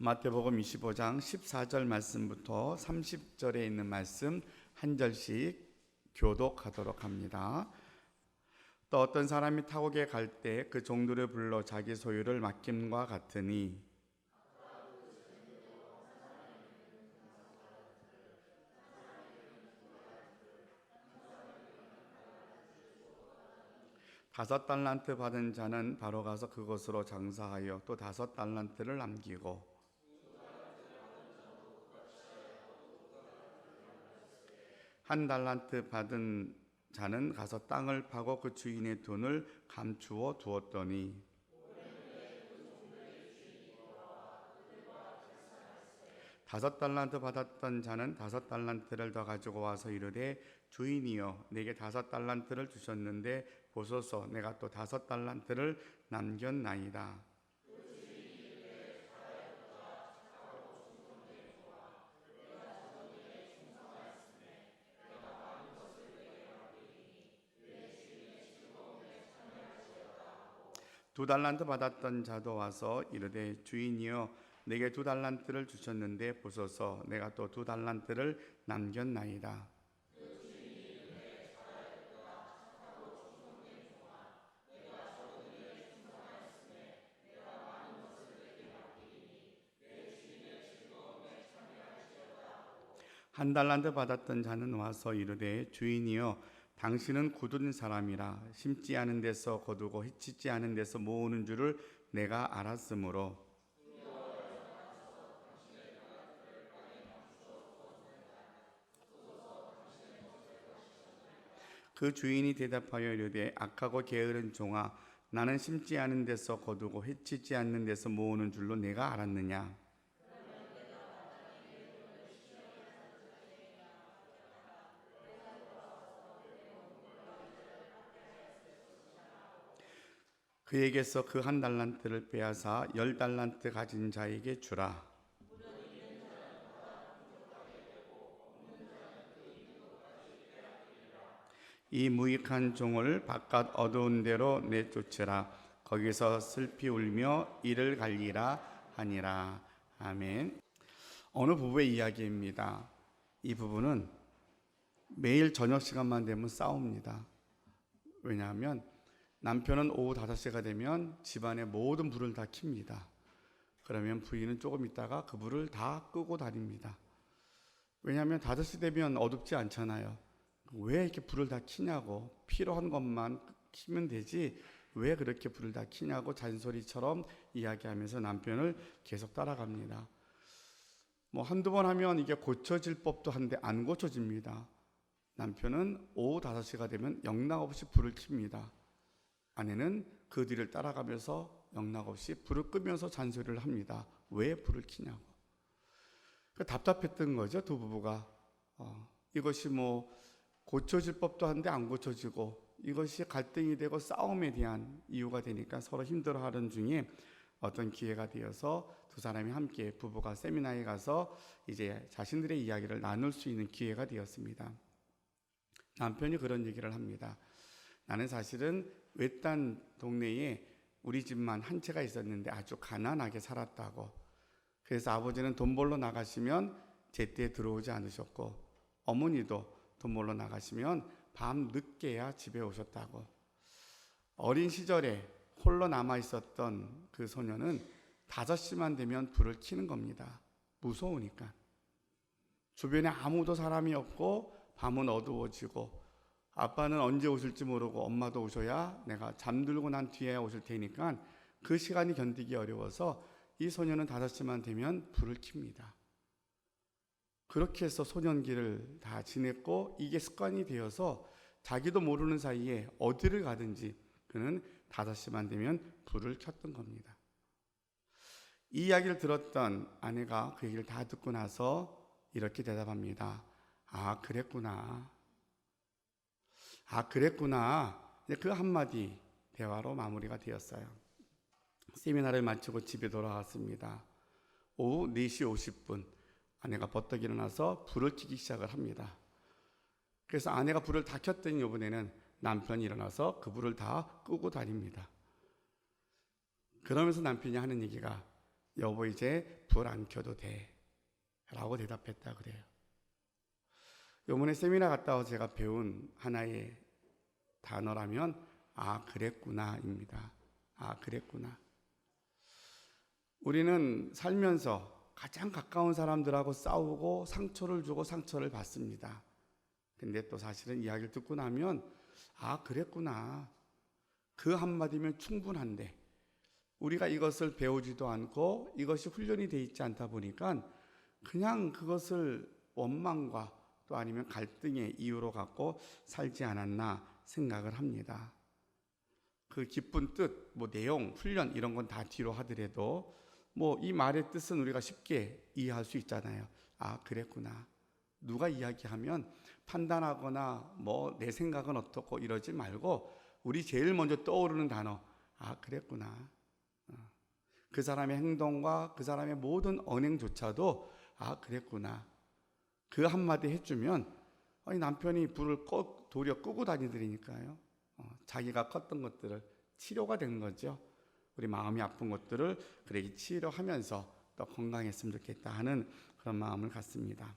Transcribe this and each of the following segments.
마태복음 25장 14절 말씀부터 30절에 있는 말씀 한 절씩 교독하도록 합니다. 또 어떤 사람이 타국에 갈 때 그 종들을 불러 자기 소유를 맡김과 같으니 다섯 달란트 받은 자는 바로 가서 그곳으로 장사하여 또 다섯 달란트를 남기고 한 달란트 받은 자는 가서 땅을 파고 그 주인의 돈을 감추어 두었더니 다섯 달란트 받았던 자는 다섯 달란트를 더 가지고 와서 이르되 주인이여 내게 다섯 달란트를 주셨는데 보소서 내가 또 다섯 달란트를 남겼나이다. 두 달란트 받았던 자도 와서 이르되 주인이여 내게 두 달란트를 주셨는데 보소서 내가 또 두 달란트를 남겼나이다. 한 달란트 받았던 자는 와서 이르되 주인이여 당신은 굳은 사람이라 심지 않은 데서 거두고 해치지 않은 데서 모으는 줄을 내가 알았으므로 그 주인이 대답하여 이르되 악하고 게으른 종아 나는 심지 않은 데서 거두고 해치지 않는 데서 모으는 줄로 내가 알았느냐. 그에게서 그 한 달란트를 빼앗아 열 달란트 가진 자에게 주라. 이 무익한 종을 바깥 어두운 데로 내쫓으라. 거기서 슬피 울며 이를 갈리라 하니라. 아멘. 어느 부부의 이야기입니다. 이 부부는 매일 저녁 시간만 되면 싸웁니다. 왜냐하면 남편은 오후 5시가 되면 집안의 모든 불을 다 켭니다. 그러면 부인은 조금 있다가 그 불을 다 끄고 다닙니다. 왜냐하면 5시 되면 어둡지 않잖아요. 왜 이렇게 불을 다 켜냐고, 필요한 것만 켜면 되지 왜 그렇게 불을 다 켜냐고 잔소리처럼 이야기하면서 남편을 계속 따라갑니다. 한두 번 하면 이게 고쳐질 법도 한데 안 고쳐집니다. 남편은 오후 5시가 되면 영락없이 불을 켭니다. 아내는 그 뒤를 따라가면서 영락없이 불을 끄면서 잔소리를 합니다. 왜 불을 켜냐고. 답답했던 거죠, 두 부부가. 이것이 고쳐질 법도 한데 안 고쳐지고 이것이 갈등이 되고 싸움에 대한 이유가 되니까 서로 힘들어하는 중에 어떤 기회가 되어서 두 사람이 함께 부부가 세미나에 가서 이제 자신들의 이야기를 나눌 수 있는 기회가 되었습니다. 남편이 그런 얘기를 합니다. 나는 사실은 외딴 동네에 우리 집만 한 채가 있었는데 아주 가난하게 살았다고. 그래서 아버지는 돈 벌러 나가시면 제때 들어오지 않으셨고 어머니도 돈 벌러 나가시면 밤 늦게야 집에 오셨다고. 어린 시절에 홀로 남아 있었던 그 소녀는 5시만 되면 불을 켜는 겁니다. 무서우니까. 주변에 아무도 사람이 없고 밤은 어두워지고 아빠는 언제 오실지 모르고 엄마도 오셔야 내가 잠들고 난 뒤에 오실 테니까 그 시간이 견디기 어려워서 이 소녀는 5시만 되면 불을 켭니다. 그렇게 해서 소년기를 다 지냈고 이게 습관이 되어서 자기도 모르는 사이에 어디를 가든지 그는 5시만 되면 불을 켰던 겁니다. 이 이야기를 들었던 아내가 그 얘기를 다 듣고 나서 이렇게 대답합니다. 아, 그랬구나. 그 한마디 대화로 마무리가 되었어요. 세미나를 마치고 집에 돌아왔습니다. 오후 4시 50분 아내가 버떡 일어나서 불을 켜기 시작을 합니다. 그래서 아내가 불을 다 켰더니 이번에는 남편이 일어나서 그 불을 다 끄고 다닙니다. 그러면서 남편이 하는 얘기가 여보 이제 불 안 켜도 돼 라고 대답했다 그래요. 요번에 세미나 갔다 와서 제가 배운 하나의 단어라면 아 그랬구나 입니다. 아 그랬구나. 우리는 살면서 가장 가까운 사람들하고 싸우고 상처를 주고 상처를 받습니다. 근데 또 사실은 이야기를 듣고 나면 아 그랬구나. 그 한마디면 충분한데 우리가 이것을 배우지도 않고 이것이 훈련이 돼 있지 않다 보니까 그냥 그것을 원망과 또 아니면 갈등의 이유로 갖고 살지 않았나 생각을 합니다. 그 깊은 뜻, 내용, 훈련 이런 건 다 뒤로 하더라도 이 말의 뜻은 우리가 쉽게 이해할 수 있잖아요. 아 그랬구나. 누가 이야기하면 판단하거나 내 생각은 어떻고 이러지 말고 우리 제일 먼저 떠오르는 단어 아 그랬구나. 그 사람의 행동과 그 사람의 모든 언행조차도 아 그랬구나. 그 한마디 해주면 남편이 불을 도리어 끄고 다니더니까요. 자기가 컸던 것들을 치료가 된 거죠. 우리 마음이 아픈 것들을 그렇게 치료하면서 더 건강했으면 좋겠다 하는 그런 마음을 갖습니다.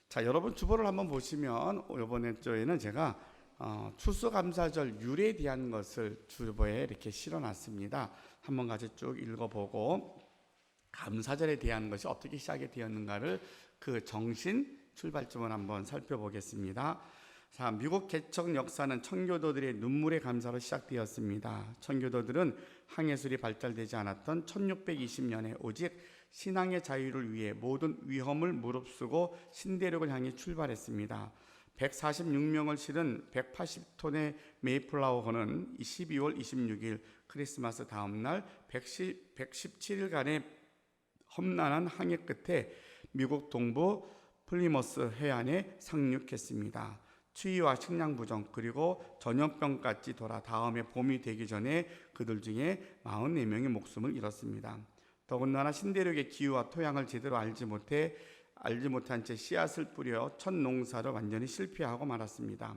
자, 여러분 주보를 한번 보시면 이번에 저에는 제가 추수감사절 율에 대한 것을 주보에 이렇게 실어놨습니다. 한번 같이 쭉 읽어보고 감사절에 대한 것이 어떻게 시작이 되었는가를 그 정신 출발점을 한번 살펴보겠습니다. 자, 미국 개척 역사는 청교도들의 눈물의 감사로 시작되었습니다. 청교도들은 항해술이 발달되지 않았던 1620년에 오직 신앙의 자유를 위해 모든 위험을 무릅쓰고 신대륙을 향해 출발했습니다. 146명을 실은 180톤의 메이플라워호는 12월 26일 크리스마스 다음 날 117일간의 험난한 항해 끝에 미국 동부 플리머스 해안에 상륙했습니다. 추위와 식량 부정 그리고 전염병까지 돌아 다음에 봄이 되기 전에 그들 중에 44명이 목숨을 잃었습니다. 더군다나 신대륙의 기후와 토양을 제대로 알지 못한 채 씨앗을 뿌려 첫 농사를 완전히 실패하고 말았습니다.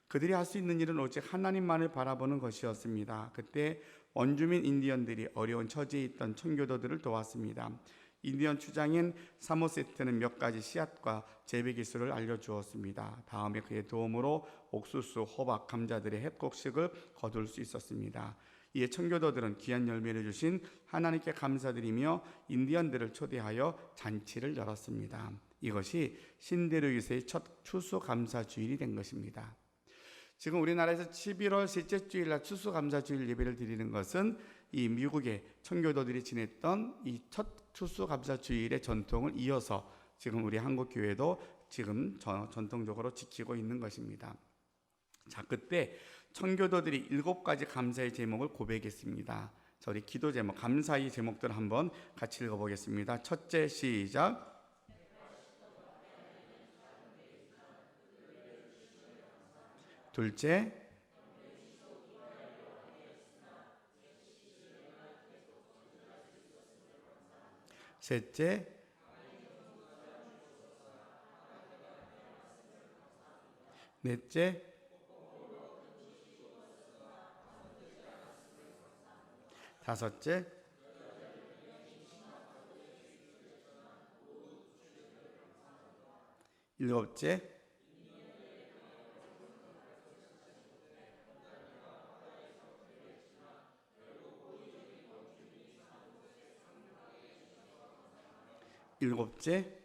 그들이 할 수 있는 일은 오직 하나님만을 바라보는 것이었습니다. 그때 원주민 인디언들이 어려운 처지에 있던 청교도들을 도왔습니다. 인디언 추장인 사모세트는 몇 가지 씨앗과 재배 기술을 알려주었습니다. 다음에 그의 도움으로 옥수수, 호박, 감자들의 해곡식을 거둘 수 있었습니다. 이에 청교도들은 귀한 열매를 주신 하나님께 감사드리며 인디언들을 초대하여 잔치를 열었습니다. 이것이 신대륙에서의 첫 추수감사주일이 된 것입니다. 지금 우리나라에서 11월 셋째 주일날 추수감사주일 예배를 드리는 것은 이 미국의 청교도들이 지냈던 이 첫 추수감사주일의 전통을 이어서 지금 우리 한국교회도 지금 전통적으로 지키고 있는 것입니다. 자, 그때 청교도들이 7가지 감사의 제목을 고백했습니다. 자, 우리 기도 제목, 감사의 제목들을 한번 같이 읽어보겠습니다. 첫째, 시작. 둘째, 셋째, 넷째, 다섯째, 일곱째, 일곱째,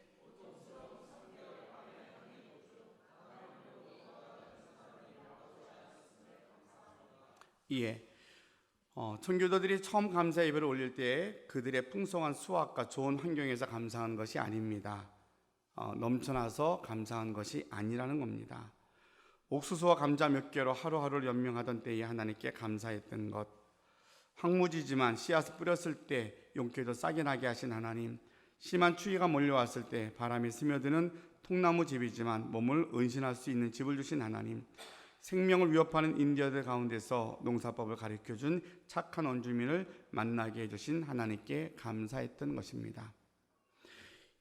예. 청교도들이 처음 감사 예배를 올릴 때 그들의 풍성한 수확과 좋은 환경에서 감사한 것이 아닙니다. 넘쳐나서 감사한 것이 아니라는 겁니다. 옥수수와 감자 몇 개로 하루하루를 연명하던 때에 하나님께 감사했던 것, 황무지지만 씨앗을 뿌렸을 때 용기도 싹이 나게 하신 하나님, 심한 추위가 몰려왔을 때 바람이 스며드는 통나무 집이지만 몸을 은신할 수 있는 집을 주신 하나님, 생명을 위협하는 인디언들 가운데서 농사법을 가르쳐준 착한 원주민을 만나게 해주신 하나님께 감사했던 것입니다.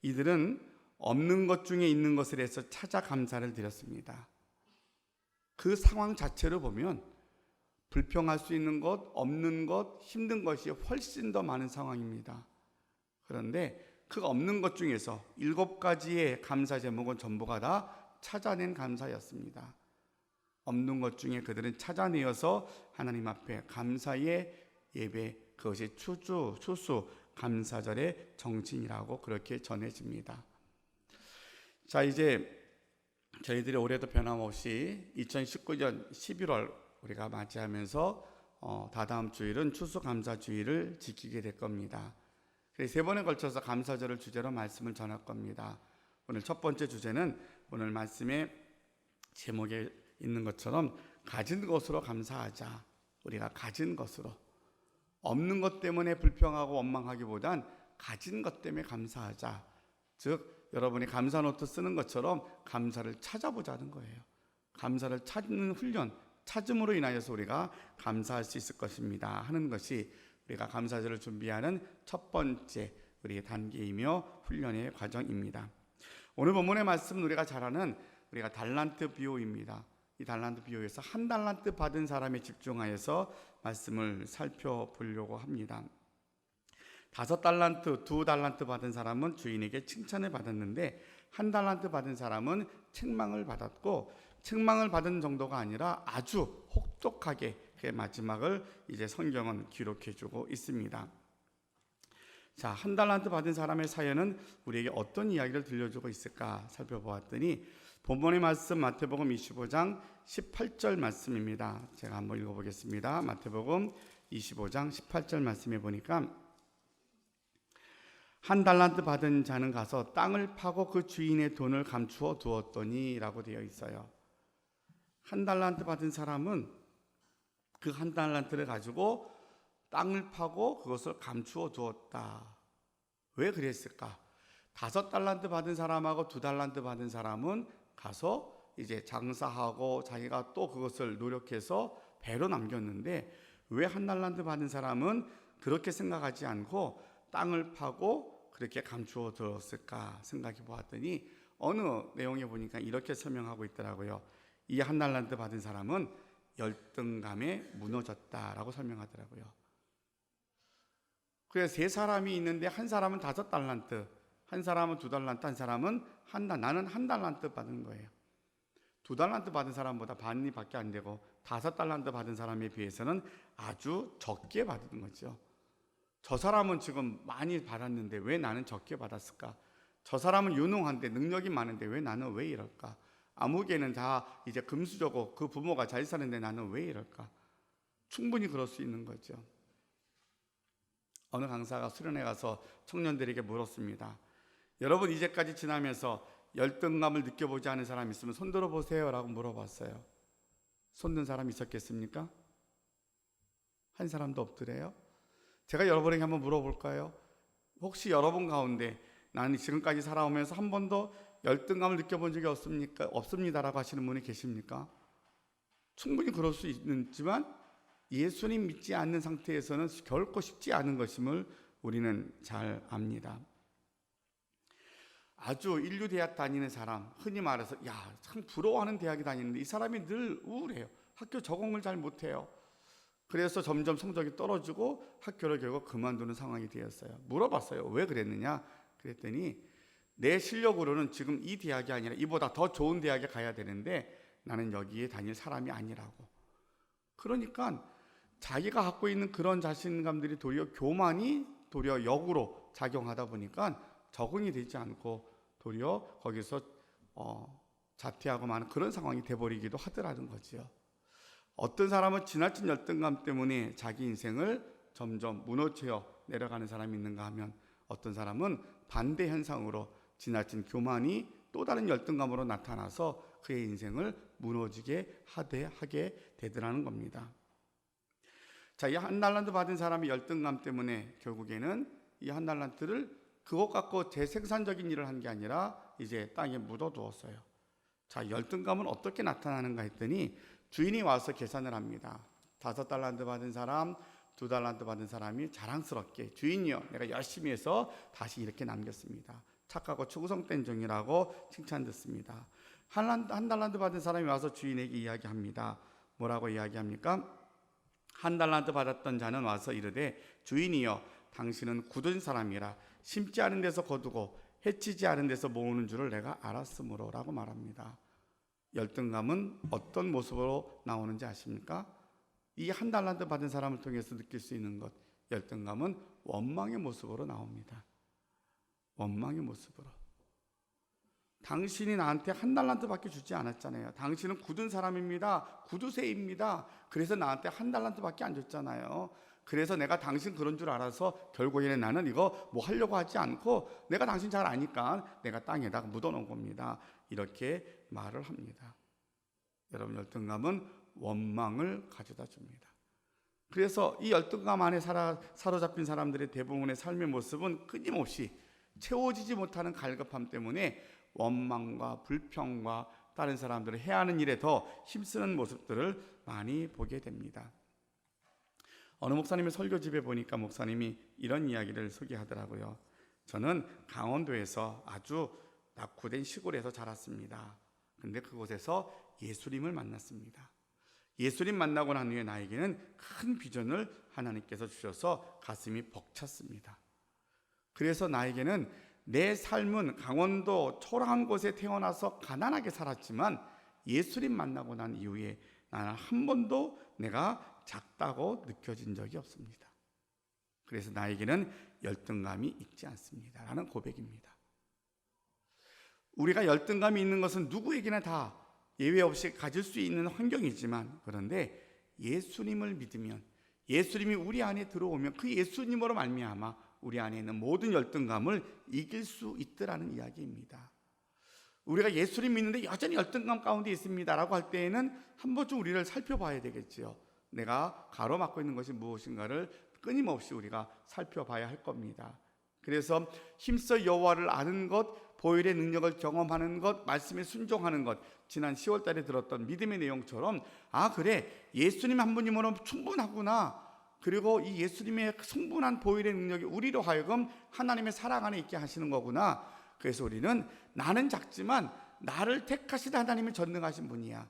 이들은 없는 것 중에 있는 것을 해서 찾아 감사를 드렸습니다. 그 상황 자체를 보면 불평할 수 있는 것, 없는 것, 힘든 것이 훨씬 더 많은 상황입니다. 그런데 그 없는 것 중에서 7가지의 감사 제목은 전부가 다 찾아낸 감사였습니다. 없는 것 중에 그들은 찾아내어서 하나님 앞에 감사의 예배, 그것이 추수 감사절의 정신이라고 그렇게 전해집니다. 자, 이제 저희들이 올해도 변함없이 2019년 11월 우리가 맞이하면서 다다음 주일은 추수감사주일을 지키게 될 겁니다. 그래서 3번에 걸쳐서 감사절을 주제로 말씀을 전할 겁니다. 오늘 첫 번째 주제는 오늘 말씀의 제목에 있는 것처럼 가진 것으로 감사하자. 우리가 가진 것으로, 없는 것 때문에 불평하고 원망하기보단 가진 것 때문에 감사하자. 즉 여러분이 감사 노트 쓰는 것처럼 감사를 찾아보자는 거예요. 감사를 찾는 훈련, 찾음으로 인하여서 우리가 감사할 수 있을 것입니다 하는 것이 우리가 감사절을 준비하는 첫 번째 우리의 단계이며 훈련의 과정입니다. 오늘 본문의 말씀은 우리가 잘 아는 우리가 달란트 비유입니다. 이 달란트 비유에서 1달란트 받은 사람에 집중하여서 말씀을 살펴보려고 합니다. 5달란트, 2달란트 받은 사람은 주인에게 칭찬을 받았는데 1달란트 받은 사람은 책망을 받았고, 책망을 받은 정도가 아니라 아주 혹독하게 그의 마지막을 이제 성경은 기록해주고 있습니다. 자, 1달란트 받은 사람의 사연은 우리에게 어떤 이야기를 들려주고 있을까 살펴보았더니 본문의 말씀 마태복음 25장 18절 말씀입니다. 제가 한번 읽어보겠습니다. 마태복음 25장 18절 말씀에 보니까 1달란트 받은 자는 가서 땅을 파고 그 주인의 돈을 감추어 두었더니 라고 되어 있어요. 1달란트 받은 사람은 그 1달란트를 가지고 땅을 파고 그것을 감추어 두었다. 왜 그랬을까? 5달란트 받은 사람하고 2달란트 받은 사람은 가서 이제 장사하고 자기가 또 그것을 노력해서 배로 남겼는데 왜 1달란트 받은 사람은 그렇게 생각하지 않고 땅을 파고 그렇게 감추어 두었을까 생각해 보았더니 어느 내용에 보니까 이렇게 설명하고 있더라고요. 이 1달란트 받은 사람은 열등감에 무너졌다라고 설명하더라고요. 그래서 3사람이 있는데 한 사람은 5달란트, 한 사람은 2달란트, 한 사람은 나는 1달란트 받은 거예요. 2달란트 받은 사람보다 반이 밖에 안 되고 5달란트 받은 사람에 비해서는 아주 적게 받은 거죠. 저 사람은 지금 많이 받았는데 왜 나는 적게 받았을까? 저 사람은 유능한데 능력이 많은데 왜 나는 왜 이럴까? 아무개는 다 이제 금수저고 그 부모가 잘 사는데 나는 왜 이럴까? 충분히 그럴 수 있는 거죠. 어느 강사가 수련회 가서 청년들에게 물었습니다. 여러분 이제까지 지나면서 열등감을 느껴보지 않은 사람 있으면 손 들어보세요 라고 물어봤어요. 손 든 사람 있었겠습니까? 한 사람도 없더래요. 제가 여러분에게 한번 물어볼까요? 혹시 여러분 가운데 나는 지금까지 살아오면서 한 번도 열등감을 느껴본 적이 없습니다라고 하시는 분이 계십니까? 충분히 그럴 수 있지만 예수님 믿지 않는 상태에서는 결코 쉽지 않은 것임을 우리는 잘 압니다. 아주 인류 대학 다니는 사람, 흔히 말해서 참 부러워하는 대학에 다니는데 이 사람이 늘 우울해요. 학교 적응을 잘 못해요. 그래서 점점 성적이 떨어지고 학교를 결국 그만두는 상황이 되었어요. 물어봤어요. 왜 그랬느냐? 그랬더니 내 실력으로는 지금 이 대학이 아니라 이보다 더 좋은 대학에 가야 되는데 나는 여기에 다닐 사람이 아니라고. 그러니까 자기가 갖고 있는 그런 자신감들이 도리어 교만이 도리어 역으로 작용하다 보니까 적응이 되지 않고 도리어 거기서 자퇴하고 마는 그런 상황이 돼버리기도 하더라는 거죠. 어떤 사람은 지나친 열등감 때문에 자기 인생을 점점 무너져 내려가는 사람이 있는가 하면 어떤 사람은 반대 현상으로 지나친 교만이 또 다른 열등감으로 나타나서 그의 인생을 무너지게 하게 되더라는 겁니다. 자, 이 1달란트 받은 사람의 열등감 때문에 결국에는 이 1달란트를 그것 갖고 재생산적인 일을 한 게 아니라 이제 땅에 묻어두었어요. 자, 열등감은 어떻게 나타나는가 했더니 주인이 와서 계산을 합니다. 5달란트 받은 사람, 2달란트 받은 사람이 자랑스럽게 주인이요, 내가 열심히 해서 다시 이렇게 남겼습니다. 착하고 충성된 종이라고 칭찬 듣습니다. 1달란트 받은 사람이 와서 주인에게 이야기합니다. 뭐라고 이야기합니까? 1달란트 받았던 자는 와서 이르되 주인이여, 당신은 굳은 사람이라 심지 않은 데서 거두고 해치지 않은 데서 모으는 줄을 내가 알았으므로 라고 말합니다. 열등감은 어떤 모습으로 나오는지 아십니까? 이 한 달란트 받은 사람을 통해서 느낄 수 있는 것, 열등감은 원망의 모습으로 나옵니다. 원망의 모습으로. 당신이 나한테 한 달란트밖에 주지 않았잖아요. 당신은 굳은 사람입니다. 구두쇠입니다. 그래서 나한테 한 달란트밖에 안 줬잖아요. 그래서 내가 당신 그런 줄 알아서 결국에는 나는 이거 뭐 하려고 하지 않고 내가 당신 잘 아니까 내가 땅에다 묻어놓은 겁니다. 이렇게 말을 합니다. 여러분, 열등감은 원망을 가져다 줍니다. 그래서 이 열등감 안에 사로잡힌 사람들의 대부분의 삶의 모습은 끊임없이 채워지지 못하는 갈급함 때문에 원망과 불평과 다른 사람들을 해하는 일에 더 힘쓰는 모습들을 많이 보게 됩니다. 어느 목사님의 설교집에 보니까 목사님이 이런 이야기를 소개하더라고요. 저는 강원도에서 아주 낙후된 시골에서 자랐습니다. 근데 그곳에서 예수님을 만났습니다. 예수님 만나고 난 후에 나에게는 큰 비전을 하나님께서 주셔서 가슴이 벅찼습니다. 그래서 나에게는 내 삶은 강원도 초라한 곳에 태어나서 가난하게 살았지만 예수님 만나고 난 이후에 나는 한 번도 내가 작다고 느껴진 적이 없습니다. 그래서 나에게는 열등감이 있지 않습니다 라는 고백입니다. 우리가 열등감이 있는 것은 누구에게나 다 예외 없이 가질 수 있는 환경이지만, 그런데 예수님을 믿으면, 예수님이 우리 안에 들어오면 그 예수님으로 말미암아 우리 안에 있는 모든 열등감을 이길 수 있더라는 이야기입니다. 우리가 예수님 믿는데 여전히 열등감 가운데 있습니다라고 할 때에는 한 번쯤 우리를 살펴봐야 되겠지요. 내가 가로막고 있는 것이 무엇인가를 끊임없이 우리가 살펴봐야 할 겁니다. 그래서 힘써 여호와를 아는 것, 보혈의 능력을 경험하는 것, 말씀에 순종하는 것, 지난 10월 달에 들었던 믿음의 내용처럼, 아 그래, 예수님 한 분이면 충분하구나, 그리고 이 예수님의 성분한 보혈의 능력이 우리로 하여금 하나님의 사랑 안에 있게 하시는 거구나. 그래서 우리는 나는 작지만 나를 택하신 하나님은 전능하신 분이야.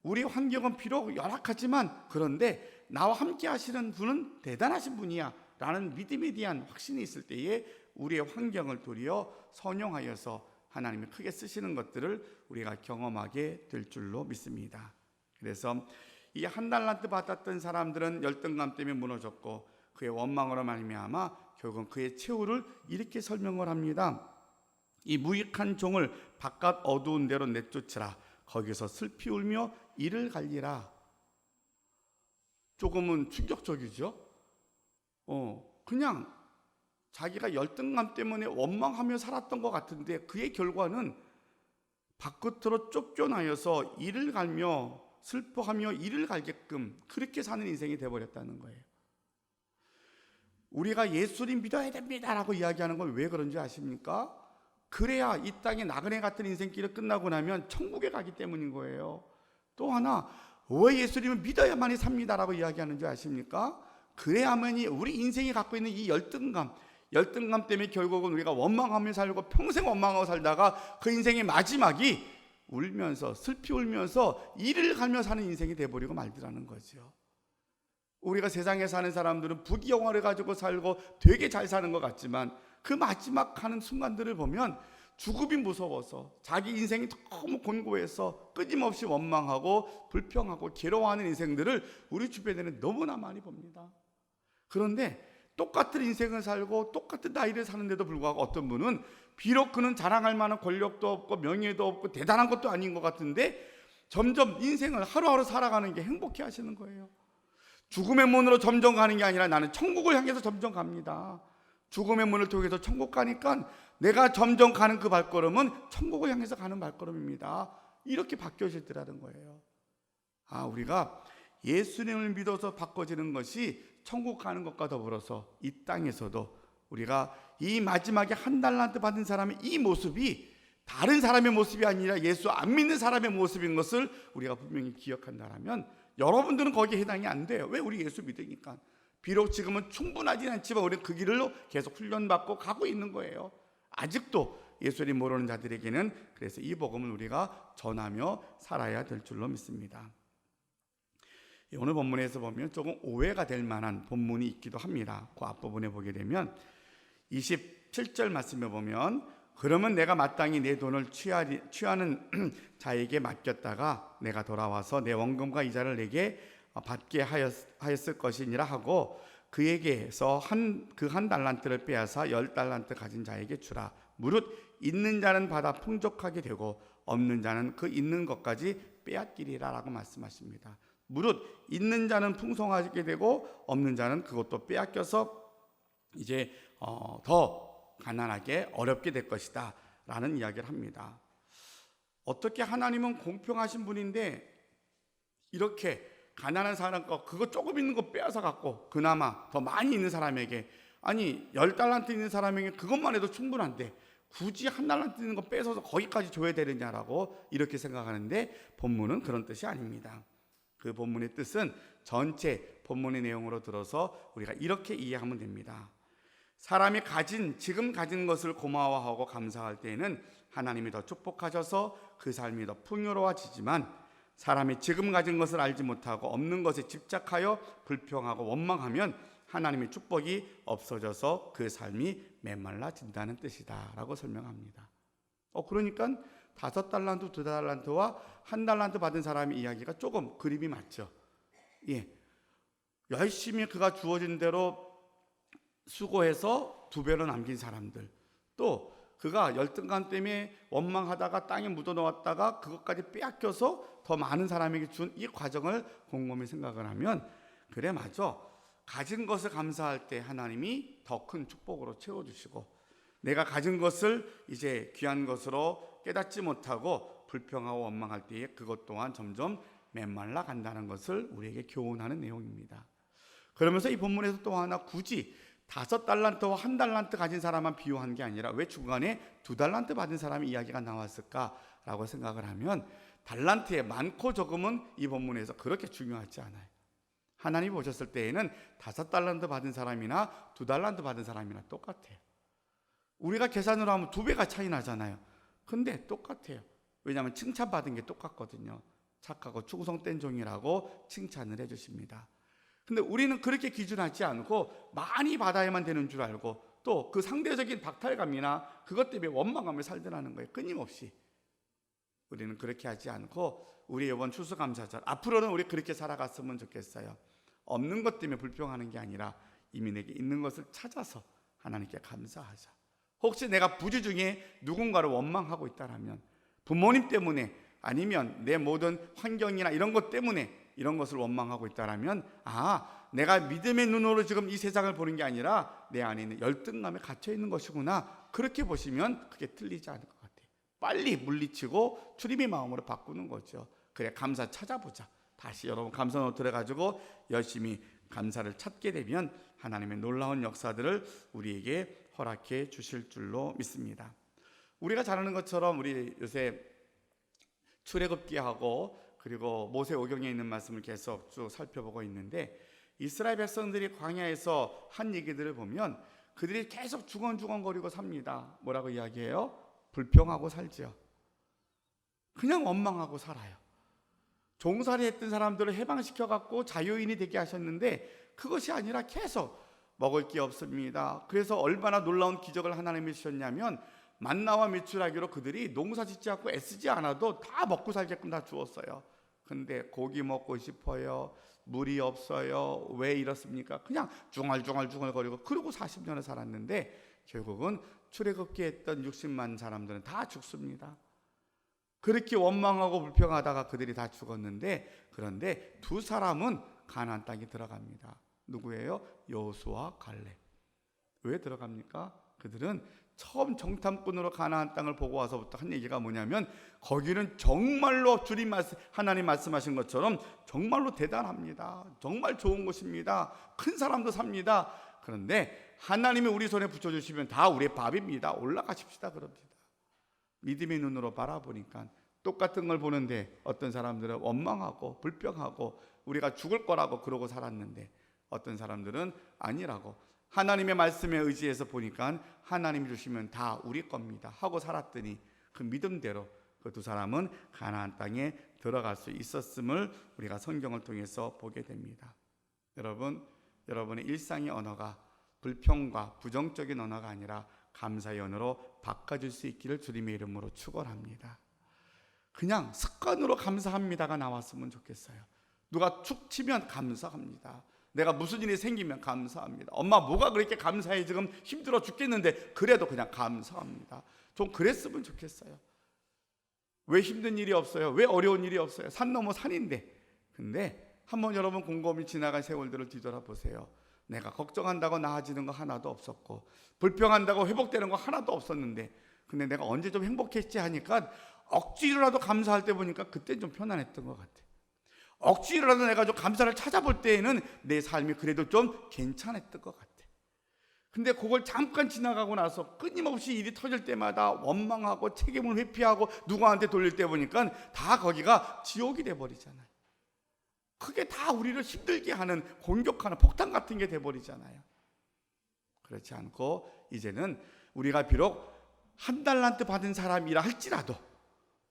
우리 환경은 비록 열악하지만 그런데 나와 함께 하시는 분은 대단하신 분이야 라는 믿음에 대한 확신이 있을 때에 우리의 환경을 도리어 선용하여서 하나님이 크게 쓰시는 것들을 우리가 경험하게 될 줄로 믿습니다. 그래서 이 한 달란트 받았던 사람들은 열등감 때문에 무너졌고 그의 원망으로 말미암아 결국은 그의 최후를 이렇게 설명을 합니다. 이 무익한 종을 바깥 어두운 데로 내쫓으라. 거기서 슬피 울며 이를 갈리라. 조금은 충격적이죠. 그냥 자기가 열등감 때문에 원망하며 살았던 것 같은데 그의 결과는 바깥으로 쫓겨나여서 이를 갈며 슬퍼하며 이를 갈게끔 그렇게 사는 인생이 되어버렸다는 거예요. 우리가 예수님 믿어야 됩니다라고 이야기하는 건 왜 그런지 아십니까? 그래야 이 땅에 나그네 같은 인생길을 끝나고 나면 천국에 가기 때문인 거예요. 또 하나, 왜 예수님을 믿어야만이 삽니다라고 이야기하는 줄 아십니까? 그래야만이 우리 인생이 갖고 있는 이 열등감 때문에 결국은 우리가 원망하며 살고 평생 원망하고 살다가 그 인생의 마지막이 울면서 슬피 울면서 이를 갈며 사는 인생이 돼버리고 말더라는 거죠. 우리가 세상에 사는 사람들은 부귀영화를 가지고 살고 되게 잘 사는 것 같지만 그 마지막 가는 순간들을 보면 죽음이 무서워서 자기 인생이 너무 곤고해서 끊임없이 원망하고 불평하고 괴로워하는 인생들을 우리 주변에는 너무나 많이 봅니다. 그런데 똑같은 인생을 살고 똑같은 나이를 사는데도 불구하고 어떤 분은 비록 그는 자랑할 만한 권력도 없고 명예도 없고 대단한 것도 아닌 것 같은데 점점 인생을 하루하루 살아가는 게 행복해 하시는 거예요. 죽음의 문으로 점점 가는 게 아니라 나는 천국을 향해서 점점 갑니다. 죽음의 문을 통해서 천국 가니까 내가 점점 가는 그 발걸음은 천국을 향해서 가는 발걸음입니다. 이렇게 바뀌어지더라는 거예요. 우리가 예수님을 믿어서 바꿔지는 것이 천국 가는 것과 더불어서 이 땅에서도 우리가 이 마지막에 한 달란트 받은 사람의 이 모습이 다른 사람의 모습이 아니라 예수 안 믿는 사람의 모습인 것을 우리가 분명히 기억한다면 여러분들은 거기에 해당이 안 돼요. 왜? 우리 예수 믿으니까. 비록 지금은 충분하진 않지만 우리는 그 길로 계속 훈련받고 가고 있는 거예요. 아직도 예수님 모르는 자들에게는 그래서 이 복음을 우리가 전하며 살아야 될 줄로 믿습니다. 오늘 본문에서 보면 조금 오해가 될 만한 본문이 있기도 합니다. 그 앞부분에 보게 되면 27 7절 말씀에 보면 그러면 내가 마땅히 내 돈을 취하는 자에게 맡겼다가 내가 돌아와서 내 원금과 이자를 내게 받게 하였을 것이니라 하고 그에게서 그 한 달란트를 빼앗아 10달란트 가진 자에게 주라. 무릇 있는 자는 받아 풍족하게 되고 없는 자는 그 있는 것까지 빼앗기리라 라고 말씀하십니다. 무릇 있는 자는 풍성하게 되고 없는 자는 그것도 빼앗겨서 이제 더 가난하게 어렵게 될 것이다 라는 이야기를 합니다. 어떻게 하나님은 공평하신 분인데 이렇게 가난한 사람 거 그거 조금 있는 거 빼앗아 갖고 그나마 더 많이 있는 사람에게, 아니 10달란트 있는 사람에게 그것만 해도 충분한데 굳이 한 달란트 있는 거 뺏어서 거기까지 줘야 되느냐라고 이렇게 생각하는데 본문은 그런 뜻이 아닙니다. 그 본문의 뜻은 전체 본문의 내용으로 들어서 우리가 이렇게 이해하면 됩니다. 사람이 지금 가진 것을 고마워하고 감사할 때에는 하나님이 더 축복하셔서 그 삶이 더 풍요로워지지만 사람이 지금 가진 것을 알지 못하고 없는 것에 집착하여 불평하고 원망하면 하나님의 축복이 없어져서 그 삶이 메말라진다는 뜻이다 라고 설명합니다. 그러니까 5달란트, 2달란트와 1달란트 받은 사람의 이야기가 조금 그림이 맞죠. 예, 열심히 그가 주어진 대로 수고해서 2배로 남긴 사람들, 또 그가 열등감 때문에 원망하다가 땅에 묻어놓았다가 그것까지 빼앗겨서 더 많은 사람에게 준 이 과정을 곰곰이 생각을 하면 그래 맞아, 가진 것을 감사할 때 하나님이 더 큰 축복으로 채워주시고 내가 가진 것을 이제 귀한 것으로 깨닫지 못하고 불평하고 원망할 때에 그것 또한 점점 메말라 간다는 것을 우리에게 교훈하는 내용입니다. 그러면서 이 본문에서 또 하나 굳이 5달란트와 1달란트 가진 사람만 비유한 게 아니라 왜 중간에 2달란트 받은 사람의 이야기가 나왔을까라고 생각을 하면 달란트의 많고 적음은 이 본문에서 그렇게 중요하지 않아요. 하나님 보셨을 때에는 5달란트 받은 사람이나 2달란트 받은 사람이나 똑같아요. 우리가 계산으로 하면 2배가 차이 나잖아요. 근데 똑같아요. 왜냐하면 칭찬받은 게 똑같거든요. 착하고 충성된 종이라고 칭찬을 해주십니다. 근데 우리는 그렇게 기준하지 않고 많이 받아야만 되는 줄 알고 또 그 상대적인 박탈감이나 그것 때문에 원망감을 살더라는 거예요. 끊임없이. 우리는 그렇게 하지 않고 우리 이번 추수감사절 앞으로는 우리 그렇게 살아갔으면 좋겠어요. 없는 것 때문에 불평하는 게 아니라 이미 내게 있는 것을 찾아서 하나님께 감사하자. 혹시 내가 부재 중에 누군가를 원망하고 있다라면 부모님 때문에 아니면 내 모든 환경이나 이런 것 때문에 이런 것을 원망하고 있다라면 내가 믿음의 눈으로 지금 이 세상을 보는 게 아니라 내 안에 있는 열등감에 갇혀 있는 것이구나. 그렇게 보시면 그게 틀리지 않을 것 같아요. 빨리 물리치고 주님의 마음으로 바꾸는 거죠. 그래 감사 찾아보자. 다시 여러분 감사 노트를 가지고 열심히 감사를 찾게 되면 하나님의 놀라운 역사들을 우리에게 허락해 주실 줄로 믿습니다. 우리가 잘 아는 것처럼 우리 요새 출애굽기하고 그리고 모세오경에 있는 말씀을 계속 쭉 살펴보고 있는데 이스라엘 백성들이 광야에서 한 얘기들을 보면 그들이 계속 중언중언거리고 삽니다. 뭐라고 이야기해요? 불평하고 살지요. 그냥 원망하고 살아요. 종살이 했던 사람들을 해방시켜갖고 자유인이 되게 하셨는데 그것이 아니라 계속 먹을 게 없습니다. 그래서 얼마나 놀라운 기적을 하나님이 주셨냐면 만나와 메추라기로 그들이 농사 짓지 않고 애쓰지 않아도 다 먹고 살게끔 다 주었어요. 근데 고기 먹고 싶어요. 물이 없어요. 왜 이렇습니까? 그냥 중얼중얼거리고 그러고 40년을 살았는데 결국은 출애굽기 했던 60만 사람들은 다 죽습니다. 그렇게 원망하고 불평하다가 그들이 다 죽었는데 그런데 2사람은 가나안 땅에 들어갑니다. 누구예요? 여호수아 칼렙. 왜 들어갑니까? 그들은 처음 정탐꾼으로 가나안 땅을 보고 와서부터 한 얘기가 뭐냐면 거기는 정말로 주님 하나님 말씀하신 것처럼 정말로 대단합니다. 정말 좋은 곳입니다. 큰 사람도 삽니다. 그런데 하나님이 우리 손에 붙여주시면 다 우리의 밥입니다. 올라가십시다 그럽니다. 믿음의 눈으로 바라보니까 똑같은 걸 보는데 어떤 사람들은 원망하고 불평하고 우리가 죽을 거라고 그러고 살았는데 어떤 사람들은 아니라고 하나님의 말씀에 의지해서 보니까 하나님이 주시면 다 우리 겁니다 하고 살았더니 그 믿음대로 그 2사람은 가나안 땅에 들어갈 수 있었음을 우리가 성경을 통해서 보게 됩니다. 여러분, 여러분의 일상의 언어가 불평과 부정적인 언어가 아니라 감사의 연으로 바꿔줄 수 있기를 주님의 이름으로 축원합니다. 그냥 습관으로 감사합니다가 나왔으면 좋겠어요. 누가 툭 치면 감사합니다. 내가 무슨 일이 생기면 감사합니다. 엄마 뭐가 그렇게 감사해, 지금 힘들어 죽겠는데 그래도 그냥 감사합니다. 좀 그랬으면 좋겠어요. 왜 힘든 일이 없어요? 왜 어려운 일이 없어요? 산 넘어 산인데. 근데 한번 여러분 곰곰이 지나간 세월들을 뒤돌아보세요. 내가 걱정한다고 나아지는 거 하나도 없었고, 불평한다고 회복되는 거 하나도 없었는데, 근데 내가 언제 좀 행복했지 하니까 억지로라도 감사할 때 보니까 그때 좀 편안했던 것 같아요. 억지로라도 내가 좀 감사를 찾아볼 때에는 내 삶이 그래도 좀 괜찮았던 것 같아. 근데 그걸 잠깐 지나가고 나서 끊임없이 일이 터질 때마다 원망하고 책임을 회피하고 누구한테 돌릴 때 보니까 다 거기가 지옥이 돼버리잖아요. 그게 다 우리를 힘들게 하는, 공격하는 폭탄 같은 게 돼버리잖아요. 그렇지 않고 이제는 우리가 비록 한 달란트 받은 사람이라 할지라도,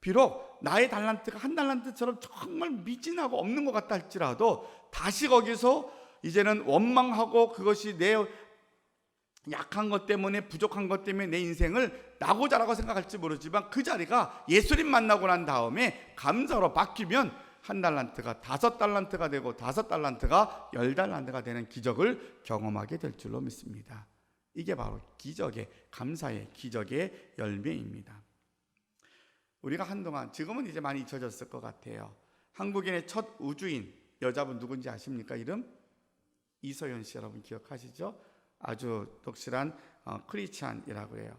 비록 나의 달란트가 한 달란트처럼 정말 미진하고 없는 것 같다 할지라도, 다시 거기서 이제는 원망하고 그것이 내 약한 것 때문에, 부족한 것 때문에 내 인생을 나고자라고 생각할지 모르지만, 그 자리가 예수님 만나고 난 다음에 감사로 바뀌면 한 달란트가 5달란트가 되고 5달란트가 10달란트가 되는 기적을 경험하게 될 줄로 믿습니다. 이게 바로 기적의, 감사의 기적의 열매입니다. 우리가 한동안, 지금은 이제 많이 잊혀졌을 것 같아요. 한국인의 첫 우주인 여자분 누군지 아십니까? 이름? 이서연 씨 여러분 기억하시죠? 아주 독실한 크리스찬이라고 해요.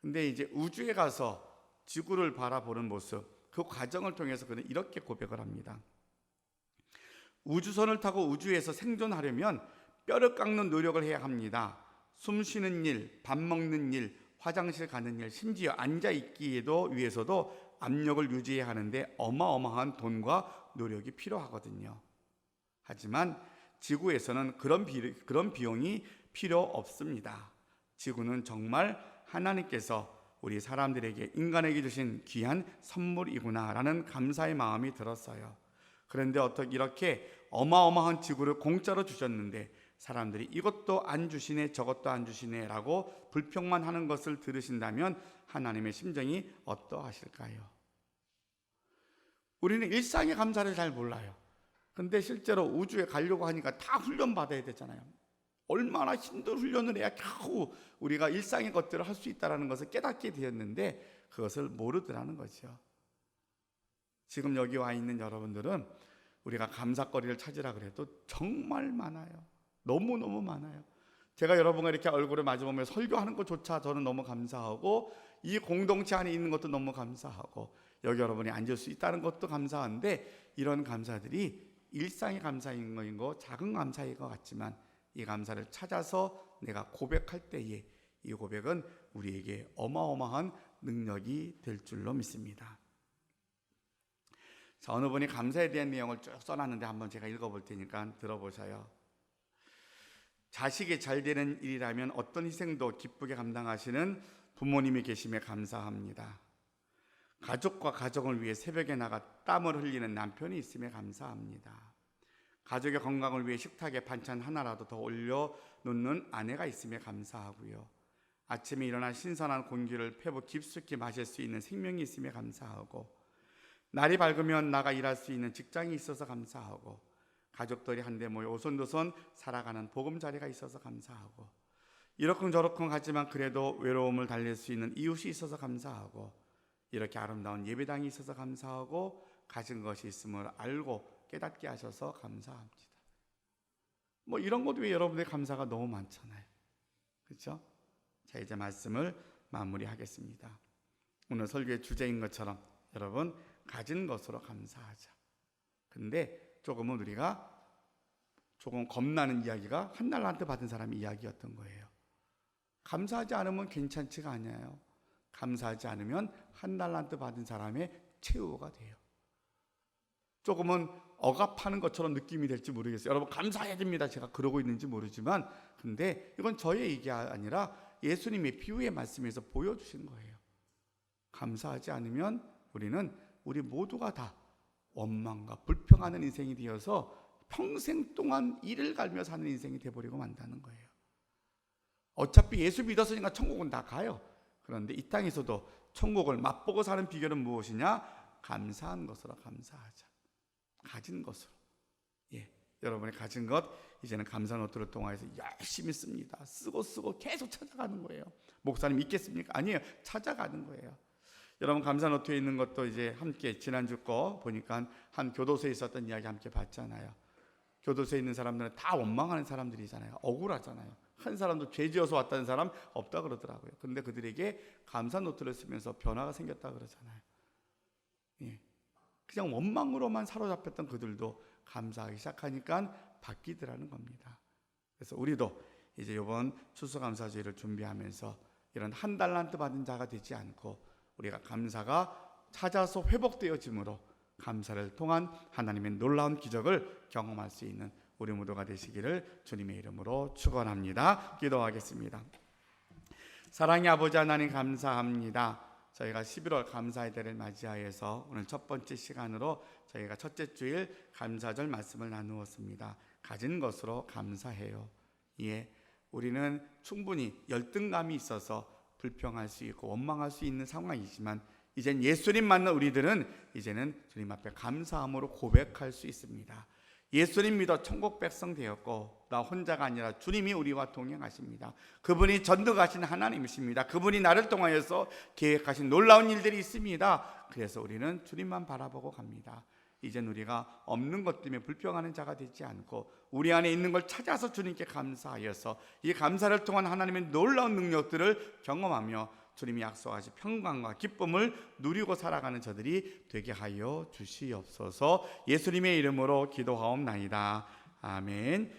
근데 이제 우주에 가서 지구를 바라보는 모습, 그 과정을 통해서 그는 이렇게 고백을 합니다. 우주선을 타고 우주에서 생존하려면 뼈를 깎는 노력을 해야 합니다. 숨 쉬는 일, 밥 먹는 일, 화장실 가는 일, 심지어 앉아있기에도 위해서도 압력을 유지해야 하는데 어마어마한 돈과 노력이 필요하거든요. 하지만 지구에서는 그런 비용이 필요 없습니다. 지구는 정말 하나님께서 우리 사람들에게, 인간에게 주신 귀한 선물이구나라는 감사의 마음이 들었어요. 그런데 어떻게 이렇게 어마어마한 지구를 공짜로 주셨는데 사람들이 이것도 안 주시네 저것도 안 주시네 라고 불평만 하는 것을 들으신다면 하나님의 심정이 어떠하실까요? 우리는 일상의 감사를 잘 몰라요. 근데 실제로 우주에 가려고 하니까 다 훈련 받아야 되잖아요. 얼마나 힘든 훈련을 해야 겨우 우리가 일상의 것들을 할 수 있다는 것을 깨닫게 되었는데 그것을 모르더라는 거죠. 지금 여기 와 있는 여러분들은 우리가 감사거리를 찾으라 그래도 정말 많아요. 너무너무 많아요. 제가 여러분과 이렇게 얼굴을 마주보며 설교하는 것조차 저는 너무 감사하고, 이 공동체 안에 있는 것도 너무 감사하고, 여기 여러분이 앉을 수 있다는 것도 감사한데, 이런 감사들이 일상의 감사인 거고 작은 감사인 것 같지만 이 감사를 찾아서 내가 고백할 때에 이 고백은 우리에게 어마어마한 능력이 될 줄로 믿습니다. 자, 어느 분이 감사에 대한 내용을 쭉 써놨는데 한번 제가 읽어볼 테니까 들어보셔요. 자식이 잘 되는 일이라면 어떤 희생도 기쁘게 감당하시는 부모님이 계심에 감사합니다. 가족과 가정을 위해 새벽에 나가 땀을 흘리는 남편이 있음에 감사합니다. 가족의 건강을 위해 식탁에 반찬 하나라도 더 올려놓는 아내가 있음에 감사하고요. 아침에 일어나 신선한 공기를 페고 깊숙이 마실 수 있는 생명이 있음에 감사하고, 날이 밝으면 나가 일할 수 있는 직장이 있어서 감사하고, 가족들이 한데 모여 오손도손 살아가는 보금자리가 있어서 감사하고, 이러쿵저러쿵 하지만 그래도 외로움을 달랠 수 있는 이웃이 있어서 감사하고, 이렇게 아름다운 예배당이 있어서 감사하고, 가진 것이 있음을 알고 깨닫게 하셔서 감사합니다. 뭐 이런 것 외에 여러분의 감사가 너무 많잖아요. 그렇죠? 자, 이제 말씀을 마무리하겠습니다. 오늘 설교의 주제인 것처럼 여러분, 가진 것으로 감사하자. 근데 조금은 우리가 조금 겁나는 이야기가 한 달란트 받은 사람의 이야기였던 거예요. 감사하지 않으면 괜찮지가 않아요. 감사하지 않으면 한 달란트 받은 사람의 최후가 돼요. 조금은 억압하는 것처럼 느낌이 될지 모르겠어요. 여러분, 감사해야 됩니다. 제가 그러고 있는지 모르지만, 근데 이건 저의 얘기가 아니라 예수님의 비유의 말씀에서 보여주신 거예요. 감사하지 않으면 우리 모두가 다 원망과 불평하는 인생이 되어서 평생 동안 이를 갈며 사는 인생이 되어버리고 만다는 거예요. 어차피 예수 믿었으니까 천국은 다 가요. 그런데 이 땅에서도 천국을 맛보고 사는 비결은 무엇이냐? 감사한 것으로 감사하자. 가진 것으로. 여러분이 가진 것 이제는 감사 노트를 통해서 열심히 씁니다. 쓰고 계속 찾아가는 거예요. 목사님 믿겠습니까? 아니에요. 찾아가는 거예요. 여러분 감사 노트에 있는 것도 이제 함께 지난주 거 보니까 한 교도소에 있었던 이야기 함께 봤잖아요. 교도소에 있는 사람들은 다 원망하는 사람들이잖아요. 억울하잖아요. 한 사람도 죄 지어서 왔다는 사람 없다 그러더라고요. 근데 그들에게 감사 노트를 쓰면서 변화가 생겼다 그러잖아요. 그냥 원망으로만 사로잡혔던 그들도 감사하기 시작하니까 바뀌더라는 겁니다. 그래서 우리도 이제 이번 추수감사주의를 준비하면서 이런 한 달란트 받은 자가 되지 않고 우리가 감사가 찾아서 회복되어짐으로 감사를 통한 하나님의 놀라운 기적을 경험할 수 있는 우리 모두가 되시기를 주님의 이름으로 축원합니다. 기도하겠습니다. 사랑의 아버지 하나님 감사합니다. 저희가 11월 감사의 대를 맞이하여서 오늘 첫 번째 시간으로 저희가 첫째 주일 감사절 말씀을 나누었습니다. 가진 것으로 감사해요. 우리는 충분히 열등감이 있어서 불평할 수 있고 원망할 수 있는 상황이지만 이젠 예수님 만난 우리들은 이제는 주님 앞에 감사함으로 고백할 수 있습니다. 예수님 믿어 천국 백성 되었고 나 혼자가 아니라 주님이 우리와 동행하십니다. 그분이 전도하신 하나님이십니다. 그분이 나를 통하여서 계획하신 놀라운 일들이 있습니다. 그래서 우리는 주님만 바라보고 갑니다. 이젠 우리가 없는 것 때문에 불평하는 자가 되지 않고 우리 안에 있는 걸 찾아서 주님께 감사하여서 이 감사를 통한 하나님의 놀라운 능력들을 경험하며 주님이 약속하신 평강과 기쁨을 누리고 살아가는 저들이 되게 하여 주시옵소서. 예수님의 이름으로 기도하옵나이다. 아멘.